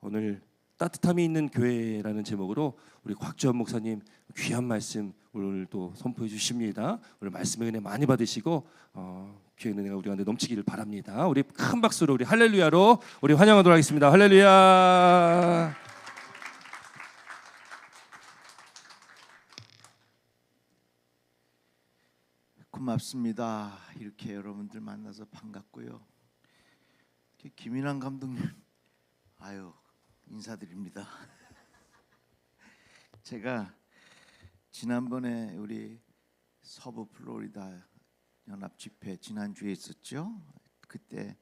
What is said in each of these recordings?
오늘 따뜻함이 있는 교회라는 제목으로 우리 곽주현 목사님 귀한 말씀 오늘도 선포해 주십니다. 오늘 말씀의 은혜 많이 받으시고 귀한 은혜가 우리 가운데 넘치기를 바랍니다. 우리 큰 박수로 우리 할렐루야로 우리 환영하도록 하겠습니다. 할렐루야. 고맙습니다. 이렇게 여러분들 만나서 반갑고요. 김인환 감독님, 인사드립니다. 제가 지난번에 우리 서부 플로리다 연합 집회 지난주에 있었죠. 그때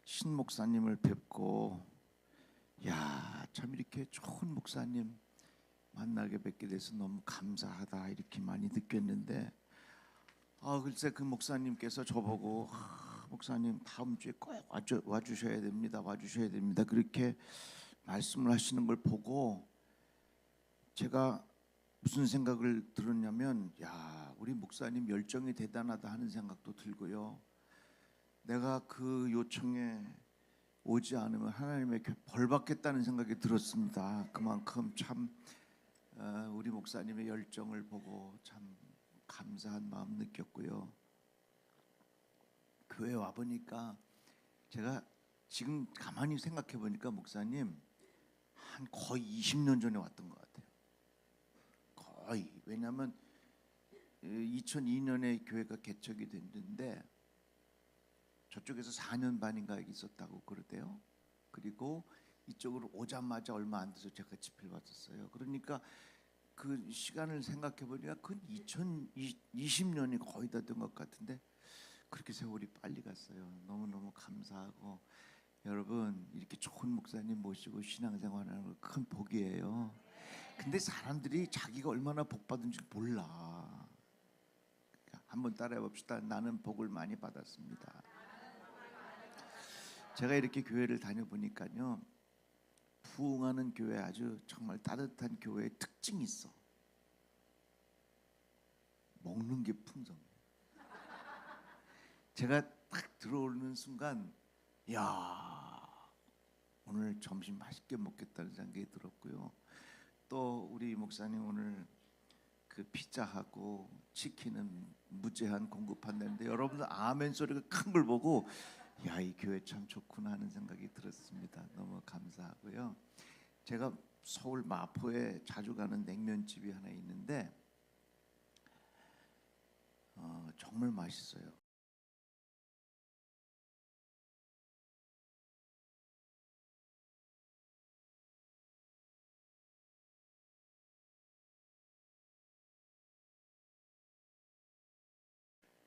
신 목사님을 뵙고 참 이렇게 좋은 목사님 만나게 뵙게 돼서 너무 감사하다 이렇게 많이 느꼈는데 글쎄 그 목사님께서 저보고 목사님 다음 주에 꼭 와주셔야 됩니다. 와주셔야 됩니다. 그렇게 말씀을 하시는 걸 보고 제가 무슨 생각을 들었냐면 우리 목사님 열정이 대단하다 하는 생각도 들고요. 내가 그 요청에 오지 않으면 하나님의 벌 받겠다는 생각이 들었습니다. 그만큼 참 우리 목사님의 열정을 보고 참 감사한 마음 느꼈고요. 교회 와 보니까 제가 지금 가만히 생각해 보니까 목사님 한 거의 20년 전에 왔던 것 같아요. 거의. 왜냐하면 2002년에 교회가 개척이 됐는데 저쪽에서 4년 반인가 있었다고 그러대요. 그리고 이쪽으로 오자마자 얼마 안 돼서 제가 집회를 받았어요. 그러니까 그 시간을 생각해 보니까 그 2020년이 거의 다 된 것 같은데 그렇게 세월이 빨리 갔어요. 너무너무 감사하고 여러분 이렇게 좋은 목사님 모시고 신앙생활하는 건 큰 복이에요. 근데 사람들이 자기가 얼마나 복 받은지 몰라. 한번 따라해 봅시다. 나는 복을 많이 받았습니다. 제가 이렇게 교회를 다녀보니까요, 부흥하는 교회, 아주 정말 따뜻한 교회의 특징이 있어. 먹는 게 풍성해요. 제가 딱 들어오는 순간 오늘 점심 맛있게 먹겠다는 생각이 들었고요. 또 우리 목사님 오늘 그 피자하고 치킨은 무제한 공급한다는데 여러분들 아멘 소리가 큰 걸 보고 이 교회 참 좋구나 하는 생각이 들었습니다. 너무 감사하고요. 제가 서울 마포에 자주 가는 냉면집이 하나 있는데 정말 맛있어요.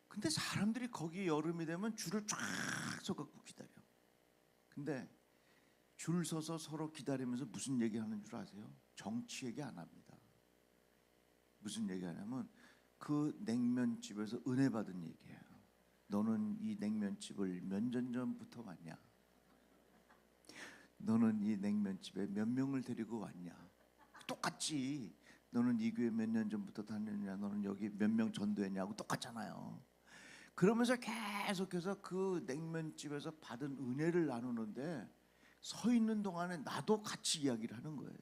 근데 사람들이 거기 여름이 되면 줄을 쫙 서갖고 기다려. 근데 줄 서서 서로 기다리면서 무슨 얘기하는 줄 아세요? 정치 얘기 안 합니다. 무슨 얘기하냐면 그 냉면집에서 은혜 받은 얘기예요. 너는 이 냉면집을 몇 년 전부터 왔냐? 너는 이 냉면집에 몇 명을 데리고 왔냐? 똑같지. 너는 이 교회 몇 년 전부터 다녔냐? 너는 여기 몇 명 전도했냐고 똑같잖아요. 그러면서 계속해서 그 냉면집에서 받은 은혜를 나누는데 서 있는 동안에 나도 같이 이야기를 하는 거예요.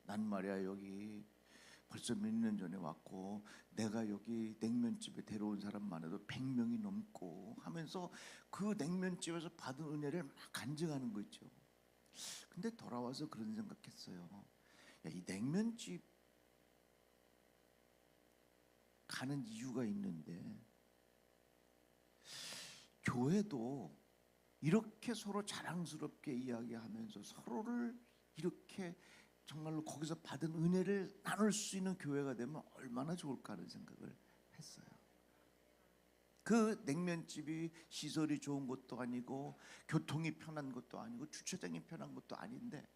난 말이야 여기 벌써 몇 년 전에 왔고 내가 여기 냉면집에 데려온 사람만 해도 100명이 넘고 하면서 그 냉면집에서 받은 은혜를 막 간증하는 거 있죠. 근데 돌아와서 그런 생각했어요. 이 냉면집 가는 이유가 있는데 교회도 이렇게 서로 자랑스럽게 이야기하면서 서로를 이렇게 정말로 거기서 받은 은혜를 나눌 수 있는 교회가 되면 얼마나 좋을까 하는 생각을 했어요. 그 냉면집이 시설이 좋은 것도 아니고 교통이 편한 것도 아니고 주차장이 편한 것도 아닌데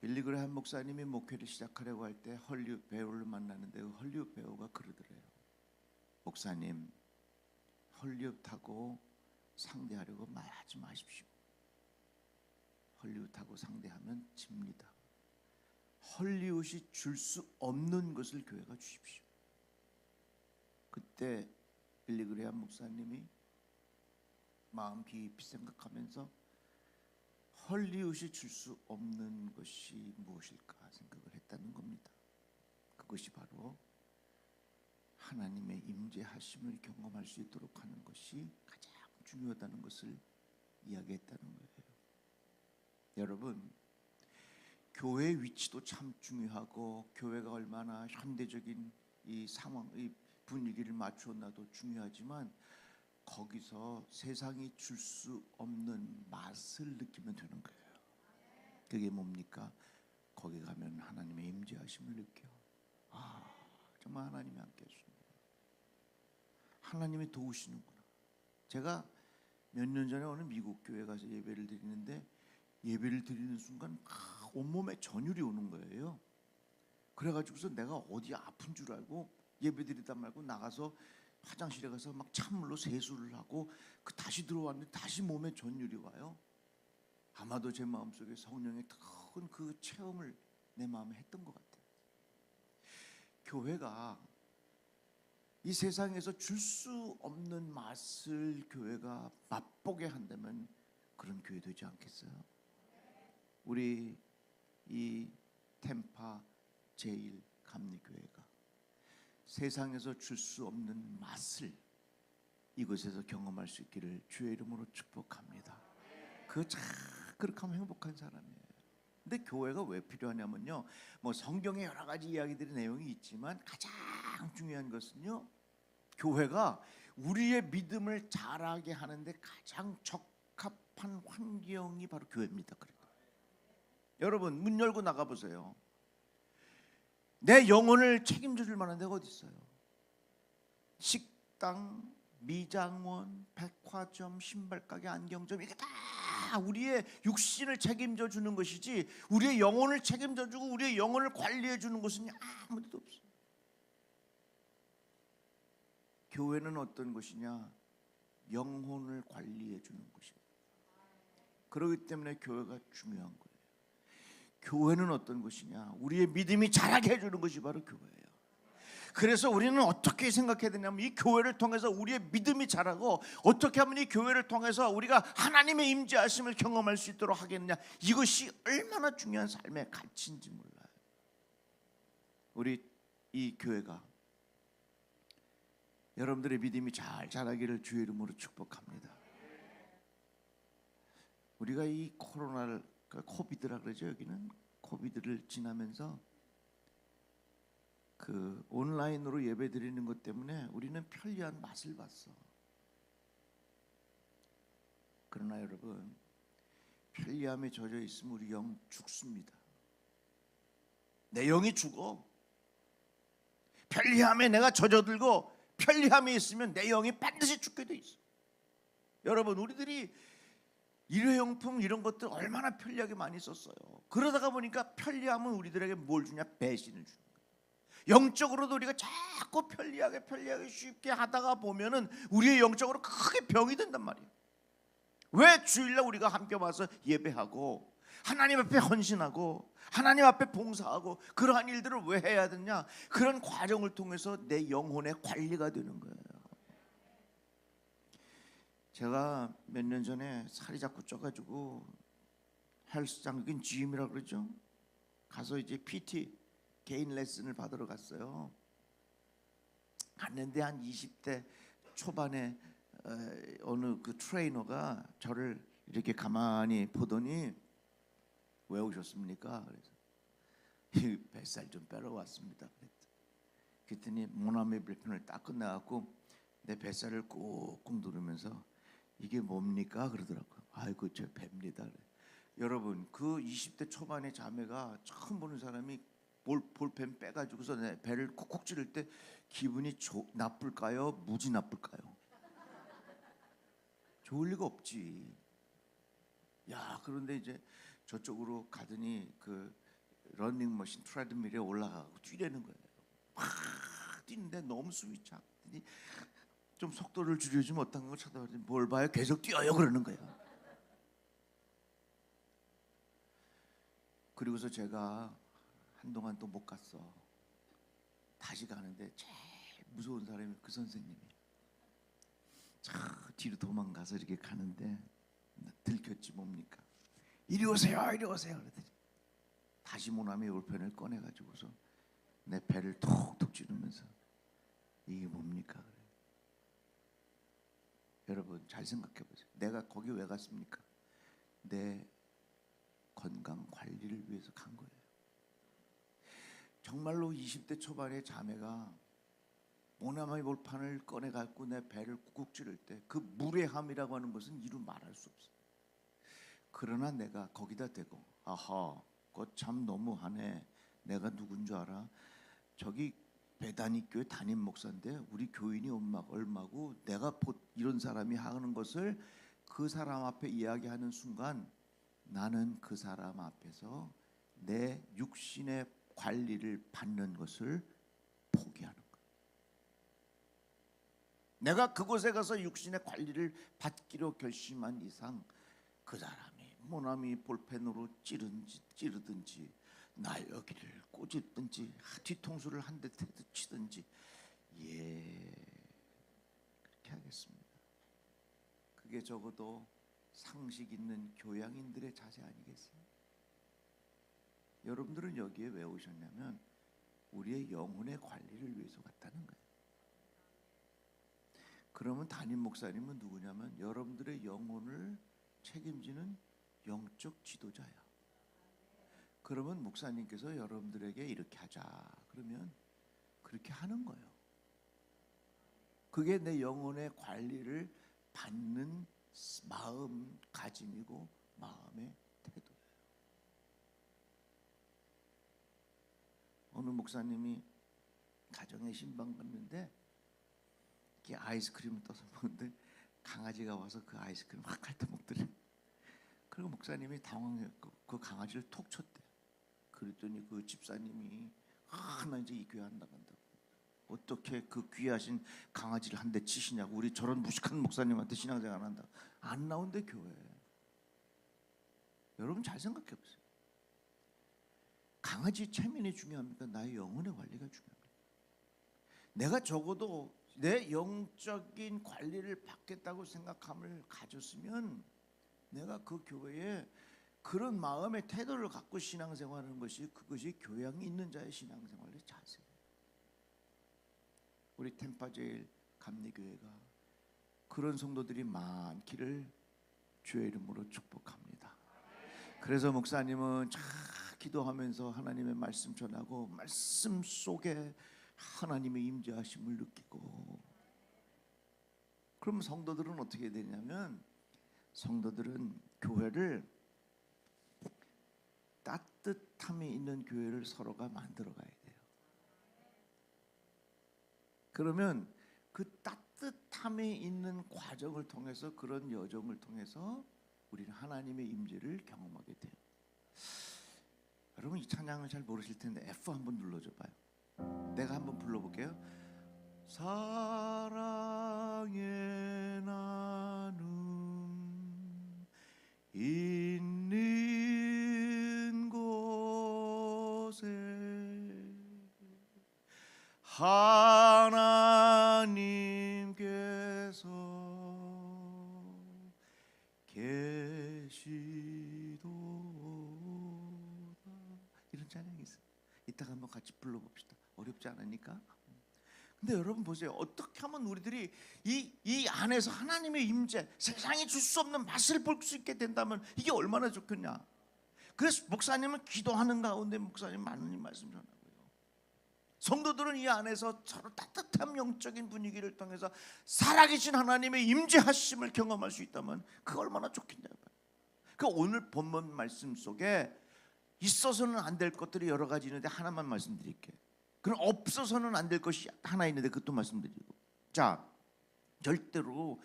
빌리 그레이엄 목사님이 목회를 시작하려고 할 때 헐리우드 배우를 만나는데 그 헐리우드 배우가 그러더래요. 목사님, 헐리우드하고 상대하려고 말하지 마십시오. 헐리우드하고 상대하면 집니다. 헐리우드이 줄 수 없는 것을 교회가 주십시오. 그때 빌리 그레이엄 목사님이 마음 깊이 생각하면서 헐리우드이 줄 수 없는 것이 무엇일까 생각을 했다는 겁니다. 그것이 바로 하나님의 임재하심을 경험할 수 있도록 하는 것이 가장 중요하다는 것을 이야기했다는 거예요. 여러분, 교회의 위치도 참 중요하고 교회가 얼마나 현대적인 이 상황, 이 분위기를 맞추었나도 중요하지만 거기서 세상이 줄 수 없는 맛을 느끼면 되는 거예요. 그게 뭡니까? 거기 가면 하나님의 임재하심을 느껴. 정말 하나님이 함께 하십니다. 하나님이 도우시는구나. 제가 몇 년 전에 어느 미국 교회 가서 예배를 드리는데 예배를 드리는 순간 온몸에 전율이 오는 거예요. 그래가지고서 내가 어디 아픈 줄 알고 예배 드리다 말고 나가서 화장실에 가서 막 찬물로 세수를 하고 다시 들어왔는데 다시 몸에 전율이 와요. 아마도 제 마음속에 성령의 큰 그 체험을 내 마음에 했던 것 같아요. 교회가 이 세상에서 줄 수 없는 맛을 교회가 맛보게 한다면 그런 교회 되지 않겠어요? 우리 이 템파 제일 감리교회가 세상에서 줄 수 없는 맛을 이곳에서 경험할 수 있기를 주의 이름으로 축복합니다. 그렇게 하면 행복한 사람이에요. 근데 교회가 왜 필요하냐면요, 뭐 성경에 여러 가지 이야기들의 내용이 있지만 가장 중요한 것은요, 교회가 우리의 믿음을 자라게 하는데 가장 적합한 환경이 바로 교회입니다. 그러니까 여러분, 문 열고 나가 보세요. 내 영혼을 책임져 줄 만한 데가 어디 있어요? 식당, 미장원, 백화점, 신발가게, 안경점, 이게 다 우리의 육신을 책임져 주는 것이지 우리의 영혼을 책임져 주고 우리의 영혼을 관리해 주는 것은 아무데도 없어요. 교회는 어떤 것이냐? 영혼을 관리해 주는 것이에요. 그렇기 때문에 교회가 중요한 거예요. 교회는 어떤 것이냐? 우리의 믿음이 자라게 해주는 것이 바로 교회예요. 그래서 우리는 어떻게 생각해야 되냐면 이 교회를 통해서 우리의 믿음이 자라고 어떻게 하면 이 교회를 통해서 우리가 하나님의 임재하심을 경험할 수 있도록 하겠느냐, 이것이 얼마나 중요한 삶의 가치인지 몰라요. 우리 이 교회가 여러분들의 믿음이 잘 자라기를 주의 이름으로 축복합니다. 우리가 이 코로나를 코비드라 그러죠. 여기는 코비드를 지나면서 그 온라인으로 예배 드리는 것 때문에 우리는 편리한 맛을 봤어. 그러나 여러분, 편리함에 젖어 있으면 우리 영 죽습니다. 내 영이 죽어. 편리함에 내가 젖어들고 편리함에 있으면 내 영이 반드시 죽게 돼 있어. 여러분, 우리들이 일회용품 이런 것들 얼마나 편리하게 많이 썼어요. 그러다가 보니까 편리함은 우리들에게 뭘 주냐? 배신을 주는 거예요. 영적으로도 우리가 자꾸 편리하게 쉽게 하다가 보면은 우리의 영적으로 크게 병이 된단 말이에요. 왜 주일날 우리가 함께 와서 예배하고 하나님 앞에 헌신하고 하나님 앞에 봉사하고 그러한 일들을 왜 해야 되냐? 그런 과정을 통해서 내 영혼의 관리가 되는 거예요. 제가 몇 년 전에 살이 자꾸 쪄가지고 헬스장, 여긴 GM이라고 그러죠. 가서 이제 PT 개인 레슨을 받으러 갔어요. 갔는데 한 20대 초반에 어느 그 트레이너가 저를 이렇게 가만히 보더니 왜 오셨습니까? 그래서 뱃살 좀 빼러 왔습니다. 그랬더니 모나미 불편을 딱 끝나갖고 내 뱃살을 꾹꾹 누르면서 이게 뭡니까? 그러더라고요. 아이고 저 배입니다. 여러분, 그 20대 초반의 자매가 처음 보는 사람이 볼펜 빼가지고서 내 배를 쿡쿡 찌를 때 기분이 나쁠까요? 무지 나쁠까요? 좋을 리가 없지. 야, 그런데 이제 저쪽으로 가더니 그 러닝머신 트레드밀에 올라가고 뛰려는 거예요. 막 뛰는데 너무 숨이 차더니 좀 속도를 줄여주면 어떤 걸 쳐다보더니 뭘 봐요? 계속 뛰어요 그러는 거예요. 그리고서 제가 한동안 또 못 갔어. 다시 가는데 제일 무서운 사람이 그 선생님이에요. 저 뒤로 도망가서 이렇게 가는데 들켰지 뭡니까? 이리 오세요, 이리 오세요. 그랬더니 다시 모나미 볼펜을 꺼내가지고서 내 배를 톡톡 찌르면서 이게 뭡니까? 그래. 여러분 잘 생각해 보세요. 내가 거기 왜 갔습니까? 내 건강 관리를 위해서 간 거예요. 정말로 20대 초반의 자매가 모나미 볼판을 꺼내 갖고 내 배를 꾹꾹 찌를 때 그 무례함이라고 하는 것은 이루 말할 수 없어요. 그러나 내가 거기다 대고 아하, 그거 참 너무하네. 내가 누군 줄 알아? 저기 배단위교회 담임 목사인데 우리 교인이 얼마고 내가 이런 사람이 하는 것을 그 사람 앞에 이야기하는 순간 나는 그 사람 앞에서 내 육신의 관리를 받는 것을 포기하는 거야. 내가 그곳에 가서 육신의 관리를 받기로 결심한 이상 그 사람이 모나미 볼펜으로 찌르든지 날여기를 꼬집든지 뒤통수를 한 대 치든지 그렇게 하겠습니다. 그게 적어도 상식 있는 교양인들의 자세 아니겠어요? 여러분들은 여기에 왜 오셨냐면 우리의 영혼의 관리를 위해서 왔다는 거예요. 그러면 담임 목사님은 누구냐면 여러분들의 영혼을 책임지는 영적 지도자야. 그러면 목사님께서 여러분들에게 이렇게 하자 그러면 그렇게 하는 거예요. 그게 내 영혼의 관리를 받는 마음가짐이고 마음의 태도예요. 어느 목사님이 가정에 신방 갔는데 이렇게 아이스크림을 떠서 먹는데 강아지가 와서 그 아이스크림 막 핥아먹더래. 그리고 목사님이 당황해서 그 강아지를 톡 쳤대. 그랬더니 그 집사님이 나 이제 이 교회 안 나간다고. 어떻게 그 귀하신 강아지를 한 대 치시냐고. 우리 저런 무식한 목사님한테 신앙생활 안 한다. 안 나온대 교회. 여러분 잘 생각해 보세요. 강아지 체면이 중요합니까? 나의 영혼의 관리가 중요합니다. 내가 적어도 내 영적인 관리를 받겠다고 생각함을 가졌으면 내가 그 교회에 그런 마음의 태도를 갖고 신앙생활하는 것이 그것이 교양이 있는 자의 신앙생활의 자세예요. 우리 템파제일 감리교회가 그런 성도들이 많기를 주의 이름으로 축복합니다. 그래서 목사님은 잘 기도하면서 하나님의 말씀 전하고 말씀 속에 하나님의 임재하심을 느끼고 그럼 성도들은 어떻게 되냐면 성도들은 교회를 따뜻함이 있는 교회를 서로가 만들어 가야 돼요. 그러면 그 따뜻함이 있는 과정을 통해서 그런 여정을 통해서 우리는 하나님의 임재를 경험하게 돼요. 여러분 이 찬양을 잘 모르실 텐데 F 한번 눌러줘 봐요. 내가 한번 불러볼게요. 사랑의 나눔 있는 곳에 하나님께서 계시도다. 이런 찬양이 있어요. 이따가 한번 같이 불러봅시다. 어렵지 않으니까. 근데 여러분 보세요. 어떻게 하면 우리들이 이 안에서 하나님의 임재, 세상이 줄 수 없는 맛을 볼 수 있게 된다면 이게 얼마나 좋겠냐. 그래서 목사님은 기도하는 가운데 목사님 하나님 말씀 전하고요. 성도들은 이 안에서 서로 따뜻한 영적인 분위기를 통해서 살아계신 하나님의 임재하심을 경험할 수 있다면 그거 얼마나 좋겠냐고요. 그 오늘 본문 말씀 속에 있어서는 안 될 것들이 여러 가지 있는데 하나만 말씀드릴게요. 그럼 없어서는 안 될 것이 하나 있는데 그것도 말씀드리고. 자, 절대로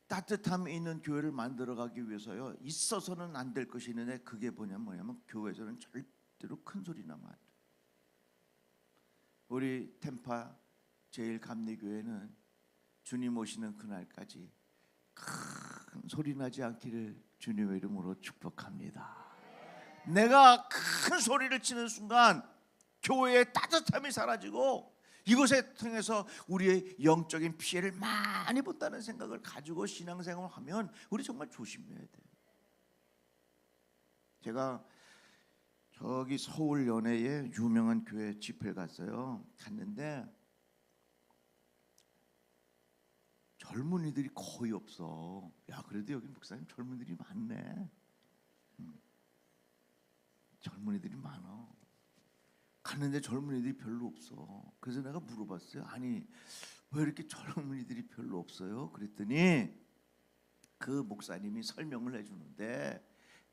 따뜻함이 있는 교회를 만들어가기 위해서요 있어서는 안 될 것이 있는데 그게 뭐냐면 교회에서는 절대로 큰 소리 나면 안 돼요. 우리 템파 제일 감리교회는 주님 오시는 그날까지 큰 소리 나지 않기를 주님의 이름으로 축복합니다. 내가 큰 소리를 치는 순간 교회의 따뜻함이 사라지고 이것에 통해서 우리의 영적인 피해를 많이 본다는 생각을 가지고 신앙생활을 하면 우리 정말 조심해야 돼요. 제가 저기 서울 연해에 유명한 교회 집회를 갔어요. 갔는데 젊은이들이 거의 없어. 야, 그래도 여기 목사님 젊은이들이 많네. 젊은이들이 많아. 갔는데 젊은이들이 별로 없어. 그래서 내가 물어봤어요. 아니, 왜 이렇게 젊은이들이 별로 없어요? 그랬더니 그 목사님이 설명을 해주는데,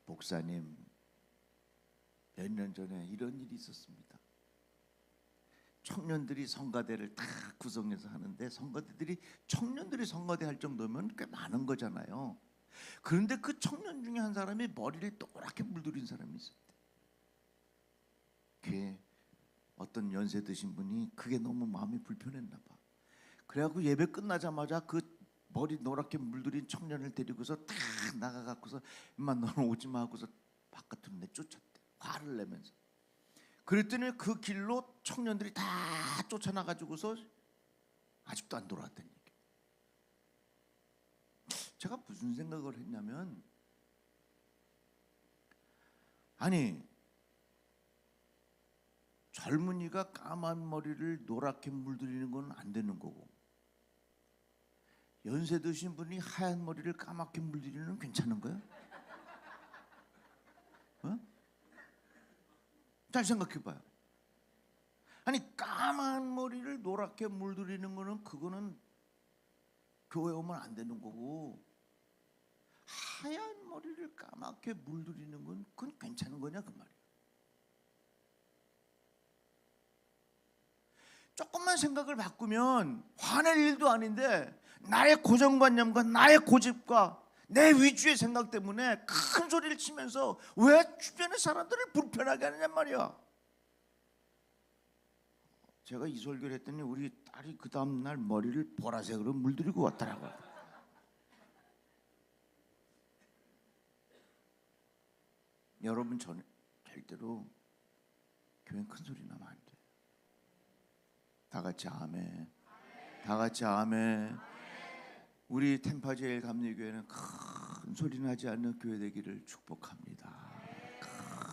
목사님, 몇 년 전에 이런 일이 있었습니다. 청년들이 성가대를 다 구성해서 하는데, 성가대들이 청년들이 성가대 할 정도면 꽤 많은 거잖아요. 그런데 그 청년 중에 한 사람이 머리를 노랗게 물들인 사람이 있었대. 그게 어떤 연세 드신 분이 그게 너무 마음이 불편했나 봐. 그래갖고 예배 끝나자마자 그 머리 노랗게 물들인 청년을 데리고서 다 나가갖고서 임마 너는 오지마 하고서 바깥으로 내쫓았대. 화를 내면서. 그랬더니 그 길로 청년들이 다 쫓아나가지고서 아직도 안 돌아왔다는 얘기. 제가 무슨 생각을 했냐면, 아니, 젊은이가 까만 머리를 노랗게 물들이는 건 안 되는 거고, 연세 드신 분이 하얀 머리를 까맣게 물들이는 건 괜찮은 거야? 어? 잘 생각해봐요. 아니, 까만 머리를 노랗게 물들이는 거는 그거는 교회 오면 안 되는 거고, 하얀 머리를 까맣게 물들이는 건 그건 괜찮은 거냐 그 말이야. 조금만 생각을 바꾸면 화낼 일도 아닌데, 나의 고정관념과 나의 고집과 내 위주의 생각 때문에 큰 소리를 치면서 왜 주변의 사람들을 불편하게 하느냐 말이야. 제가 이 설교를 했더니 우리 딸이 그 다음날 머리를 보라색으로 물들이고 왔더라고요. 여러분, 저는 절대로 교회는 큰 소리 나면 안 돼. 다 같이 아멘. 다 같이 아멘. 우리 템파제일 감리교회는 큰 소리 나지 않는 교회 되기를 축복합니다.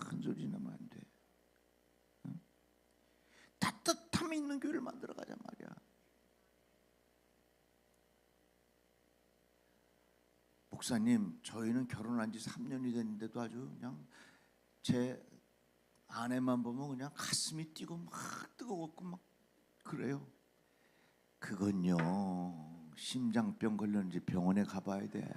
큰 소리 나면 안 돼. 응? 따뜻함이 있는 교회를 만들어 가자 말이야. 목사님, 저희는 결혼한 지 3년이 됐는데도 아주 그냥 제 아내만 보면 그냥 가슴이 뛰고 막 뜨거웠고 막 그래요. 그건요, 심장병 걸렸는지 병원에 가봐야 돼.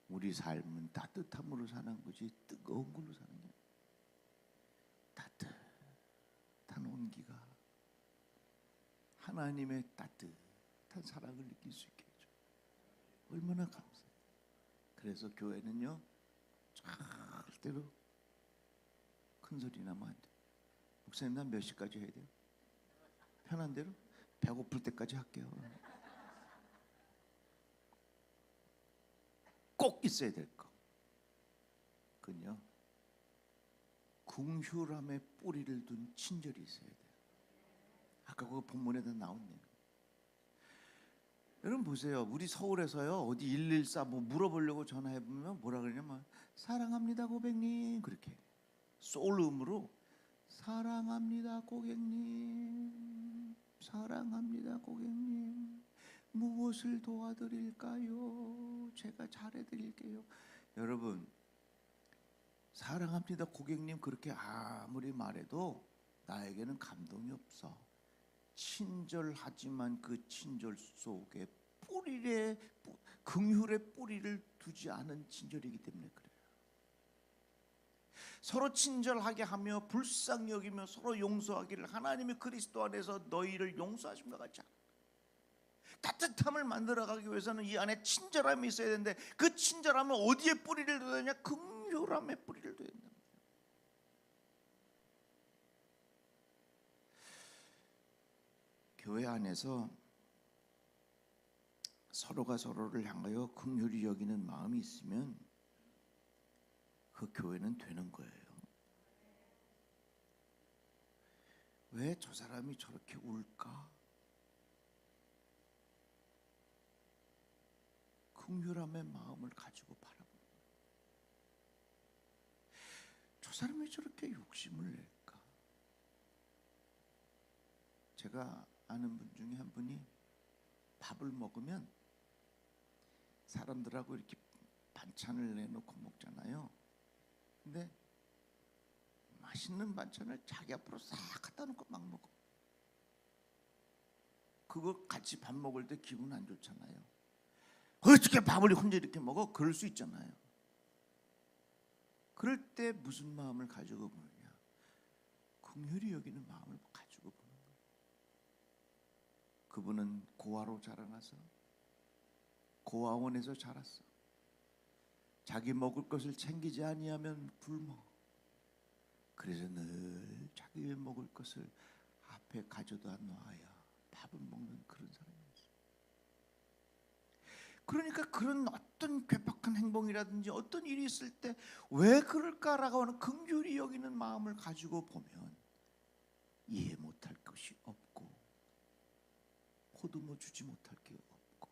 우리 삶은 따뜻함으로 사는 거지 뜨거운 걸로 사는 게 따뜻한 온기가 하나님의 따뜻한 사랑을 느낄 수 있게 해줘. 얼마나 감사해. 그래서 교회는요, 절대로 큰 소리 나면 안 돼. 목사님, 난 몇 시까지 해야 돼요? 편한 대로? 배고플 때까지 할게요. 꼭 있어야 될 거, 그건요, 긍휼함의 뿌리를 둔 친절이 있어야 돼요. 아까 그 본문에도 나온 내용. 여러분 보세요. 우리 서울에서요, 어디 114 뭐 물어보려고 전화해보면 뭐라 그러냐면, 사랑합니다 고객님, 그렇게 소울음으로 사랑합니다 고객님, 사랑합니다 고객님, 무엇을 도와드릴까요? 제가 잘해드릴게요. 여러분, 사랑합니다 고객님 그렇게 아무리 말해도 나에게는 감동이 없어. 친절하지만 그 친절 속에 뿌리에 긍휼의 뿌리를 두지 않은 친절이기 때문에 그래요. 서로 친절하게 하며 불쌍히 여기며 서로 용서하기를 하나님의 그리스도 안에서 너희를 용서하신 것 같지 않아. 따뜻함을 만들어가기 위해서는 이 안에 친절함이 있어야 되는데, 그 친절함은 어디에 뿌리를 둬야 되냐? 긍휼함에 뿌리를 둬야 된다. 교회 안에서 서로가 서로를 향하여 긍휼히 여기는 마음이 있으면 그 교회는 되는 거예요. 왜 저 사람이 저렇게 울까? 긍휼함의 마음을 가지고 바라보는 거예요. 저 사람이 저렇게 욕심을 낼까? 제가 아는 분 중에 한 분이 밥을 먹으면 사람들하고 이렇게 반찬을 내놓고 먹잖아요. 근데 맛있는 반찬을 자기 앞으로 싹 갖다 놓고 막 먹어. 그거 같이 밥 먹을 때 기분 안 좋잖아요. 어떻게 밥을 혼자 이렇게 먹어? 그럴 수 있잖아요. 그럴 때 무슨 마음을 가지고 보느냐? 긍휼히 여기는 마음을 가지고 보는 거예요. 그분은 고아로 자라나서 고아원에서 자랐어. 자기 먹을 것을 챙기지 아니하면 굶어. 그래서 늘 자기 먹을 것을 앞에 가져다 놔야 밥을 먹는 그런 사람이었어요. 그러니까 그런 어떤 괴팍한 행동이라든지 어떤 일이 있을 때 왜 그럴까라고 하는 긍휼히 여기는 마음을 가지고 보면 이해 못할 것이 없고 보듬어 주지 못할 게 없고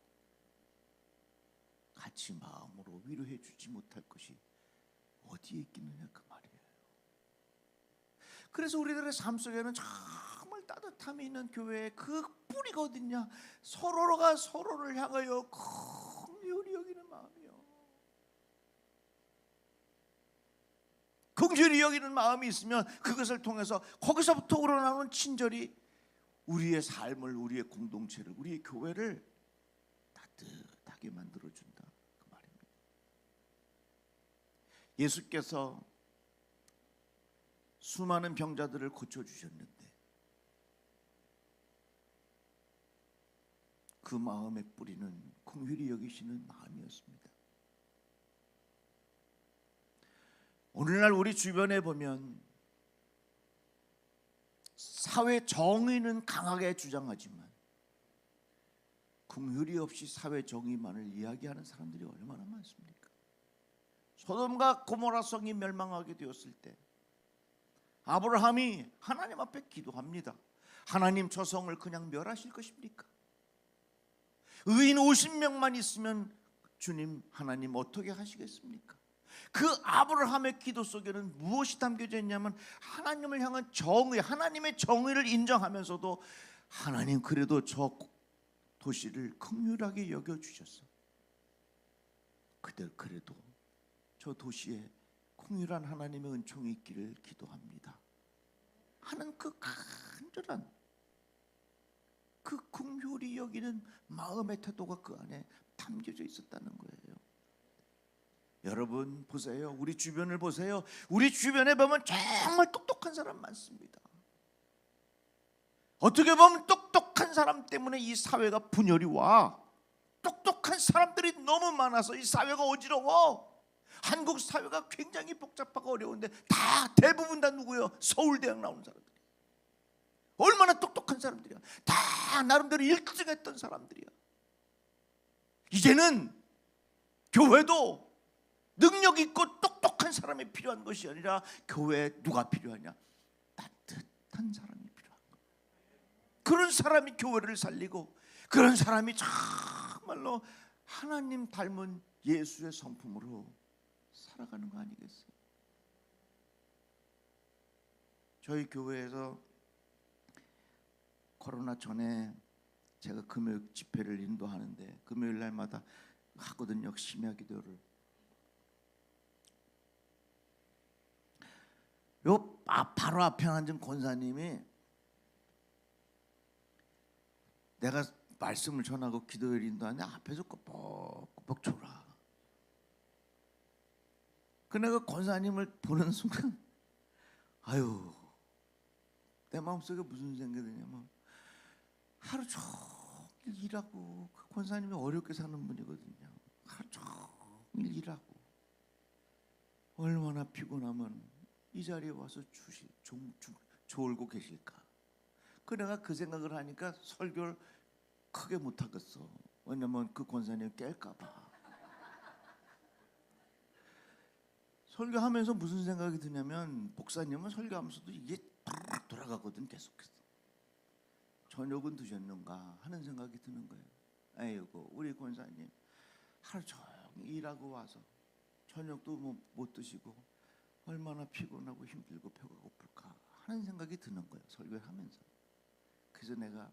같이 마음으로 위로해 주지 못할 것이 어디에 있겠느냐 그 말이에요. 그래서 우리들의 삶 속에는 정말 따뜻함이 있는 교회의 그 뿌리가 어딨냐? 서로가 서로를 향하여 긍휼히 여기는 마음이요. 긍휼히 여기는 마음이 있으면 그것을 통해서 거기서부터 우러나오는 친절이 우리의 삶을, 우리의 공동체를, 우리의 교회를 따뜻하게 만들어준다 그 말입니다. 예수께서 수많은 병자들을 고쳐주셨는데 그 마음의 뿌리는 긍휼히 여기시는 마음이었습니다. 오늘날 우리 주변에 보면 사회 정의는 강하게 주장하지만 긍휼이 없이 사회 정의만을 이야기하는 사람들이 얼마나 많습니까? 소돔과 고모라 성이 멸망하게 되었을 때 아브라함이 하나님 앞에 기도합니다. 하나님 저 성을 그냥 멸하실 것입니까? 의인 50명만 있으면 주님 하나님 어떻게 하시겠습니까? 그 아브라함의 기도 속에는 무엇이 담겨져 있냐면 하나님을 향한 정의, 하나님의 정의를 인정하면서도 하나님 그래도 저 도시를 긍휼하게 여겨주셨어. 그래도 저 도시에 긍휼한 하나님의 은총이 있기를 기도합니다 하는 그 간절한 그 긍휼히 여기는 마음의 태도가 그 안에 담겨져 있었다는 거예요. 여러분 보세요. 우리 주변을 보세요. 우리 주변에 보면 정말 똑똑한 사람 많습니다. 어떻게 보면 똑똑한 사람 때문에 이 사회가 분열이 와. 똑똑한 사람들이 너무 많아서 이 사회가 어지러워. 한국 사회가 굉장히 복잡하고 어려운데 대부분 다 누구예요? 서울대학 나온 사람들. 얼마나 똑똑한 사람들이야. 다 나름대로 1등했던 사람들이야. 이제는 교회도 능력 있고 똑똑한 사람이 필요한 것이 아니라 교회에 누가 필요하냐? 따뜻한 사람이 필요한 거야. 그런 사람이 교회를 살리고 그런 사람이 정말로 하나님 닮은 예수의 성품으로 살아가는 거 아니겠어요? 저희 교회에서 코로나 전에 제가 금요일 집회를 인도하는데 금요일 날마다 하거든요. 심야 기도를. 요 바로 앞에 앉은 권사님이 내가 말씀을 전하고 기도를 인도하는데 앞에서 꼬뻑꼬뻑 졸아. 그 내가 권사님을 보는 순간 아유 내 마음속에 무슨 생각이 드냐면 하루 종일 일하고 그 권사님이 어렵게 사는 분이거든요. 하루 종일 일하고 얼마나 피곤하면 이 자리에 와서 졸고 계실까. 그 내가 그 생각을 하니까 설교를 크게 못하겠어. 왜냐면 그 권사님 깰까 봐. 설교하면서 무슨 생각이 드냐면 목사님은 설교하면서도 이게 돌아가거든 계속해서. 저녁은 드셨는가 하는 생각이 드는 거예요. 아이고 우리 권사님 하루 종일 일하고 와서 저녁도 못 드시고 얼마나 피곤하고 힘들고 배가 고플까 하는 생각이 드는 거예요. 설교를 하면서. 그래서 내가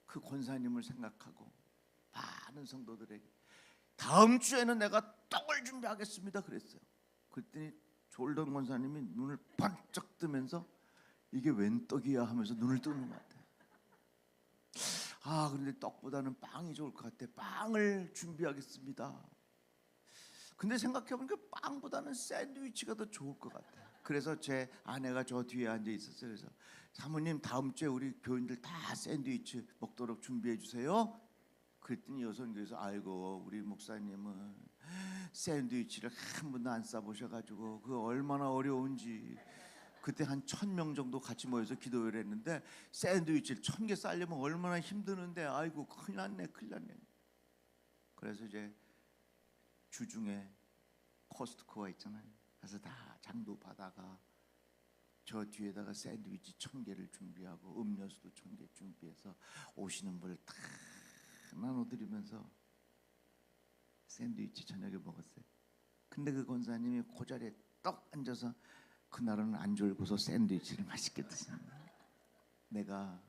그 권사님을 생각하고 많은 성도들에게 다음 주에는 내가 떡을 준비하겠습니다 그랬어요. 그랬더니 졸던 권사님이 눈을 번쩍 뜨면서 이게 웬 떡이야 하면서 눈을 뜨는 것 같아요. 아, 그런데 떡보다는 빵이 좋을 것 같아. 빵을 준비하겠습니다. 근데 생각해보니까 빵보다는 샌드위치가 더 좋을 것 같아요. 그래서 제 아내가 저 뒤에 앉아 있었어요. 그래서 사모님 다음 주에 우리 교인들 다 샌드위치 먹도록 준비해 주세요. 그랬더니 여성교회에서 아이고 우리 목사님은 샌드위치를 한 번도 안 싸보셔가지고 그 얼마나 어려운지. 그때 한 1,000명 정도 같이 모여서 기도회를 했는데 샌드위치를 1,000개 싸려면 얼마나 힘드는데 아이고 큰일 났네 큰일 났네. 그래서 이제 주중에 코스트코가 있잖아요. 그래서 다 장도 받아가 저 뒤에다가 샌드위치 1,000개를 준비하고 음료수도 1,000개 준비해서 오시는 분을 다 나눠드리면서 샌드위치 저녁에 먹었어요. 근데 그 권사님이 그 자리에 떡 앉아서 그날은 안 졸고서 샌드위치를 맛있게 드셨는데 내가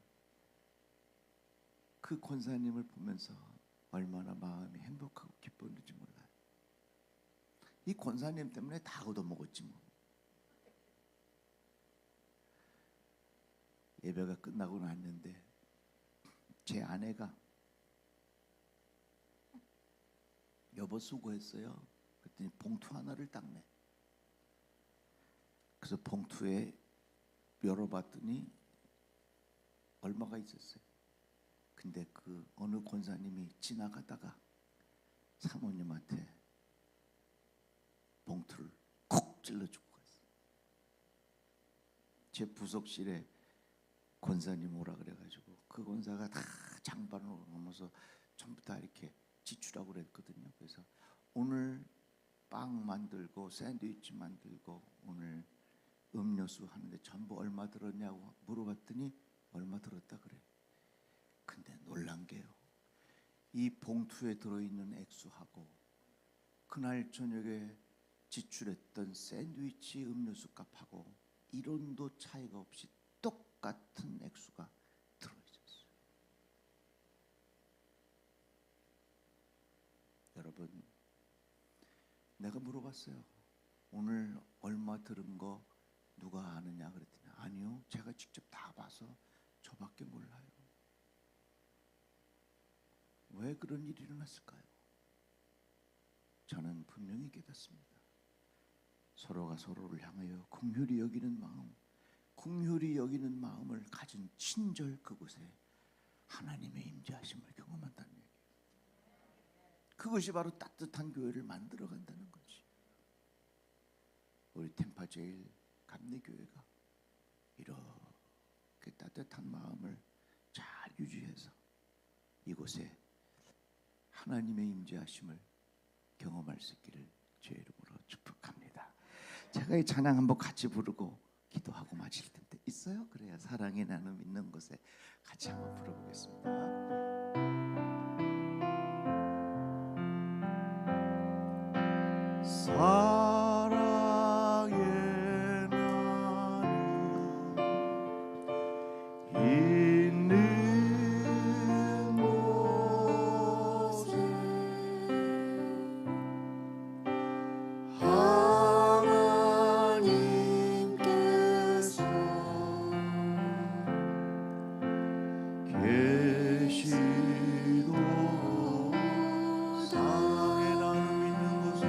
그 권사님을 보면서 얼마나 마음이 행복하고 기뻤는지 몰라요. 이 권사님 때문에 다 얻어먹었지 뭐. 예배가 끝나고 났는데 제 아내가 여보 수고했어요. 그랬더니 봉투 하나를 딱 내. 그래서 봉투에 열어봤더니 얼마가 있었어요. 근데 그 어느 권사님이 지나가다가 사모님한테 봉투를 콕 찔러주고 갔어요. 제 부속실에 권사님 오라 그래가지고 그 권사가 다 장반으로 넘어서 전부 다 이렇게 지출하고 그랬거든요. 그래서 오늘 빵 만들고 샌드위치 만들고 오늘 음료수 하는데 전부 얼마 들었냐고 물어봤더니 얼마 들었다 그래. 근데 놀란 게요. 이 봉투에 들어있는 액수하고 그날 저녁에 지출했던 샌드위치 음료수 값하고 1원도 차이가 없이 똑같은 액수가 들어있었어요. 여러분, 내가 물어봤어요. 오늘 얼마 들은 거 누가 아느냐 그랬더니 아니요, 제가 직접 다 봐서 저밖에 몰라요. 왜 그런 일이 일어났을까요? 저는 분명히 깨닫습니다. 서로가 서로를 향하여 긍휼히 여기는 마음, 긍휼히 여기는 마음을 가진 친절 그곳에 하나님의 임재하심을 경험한다는 얘기예요. 그것이 바로 따뜻한 교회를 만들어 간다는 거지. 우리 템파제일 감리교회가 이렇게 따뜻한 마음을 잘 유지해서 이곳에 하나님의 임재하심을 경험할 수 있기를 주의 이름으로 축복합니다. 제가 이 찬양 한번 같이 부르고 기도하고 마칠 텐데 있어요? 그래야 사랑의 나눔 있는 곳에 같이 한번 불러보겠습니다. 사랑의 나눔 있는 곳에 하나님께서 계시도 사랑의 나눔 있는 곳에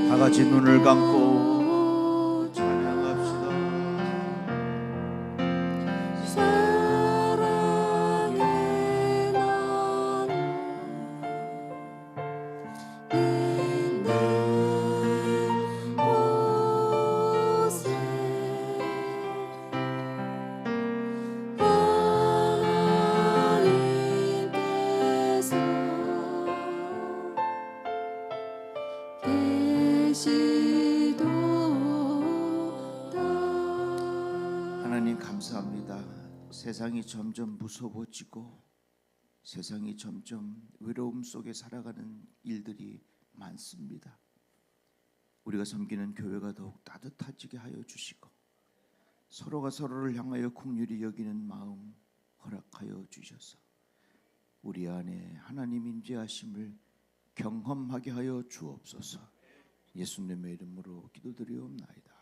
다 같이 눈을 감고 찬양합시다. 사랑의 나는 있는 곳에 하나님께서 계시도다. 하나님 감사합니다. 세상이 점점 무서워지고 세상이 점점 외로움 속에 살아가는 일들이 많습니다. 우리가 섬기는 교회가 더욱 따뜻해지게 하여 주시고 서로가 서로를 향하여 긍휼히 여기는 마음 허락하여 주셔서 우리 안에 하나님 임재하심을 경험하게 하여 주옵소서. 예수님의 이름으로 기도드리옵나이다.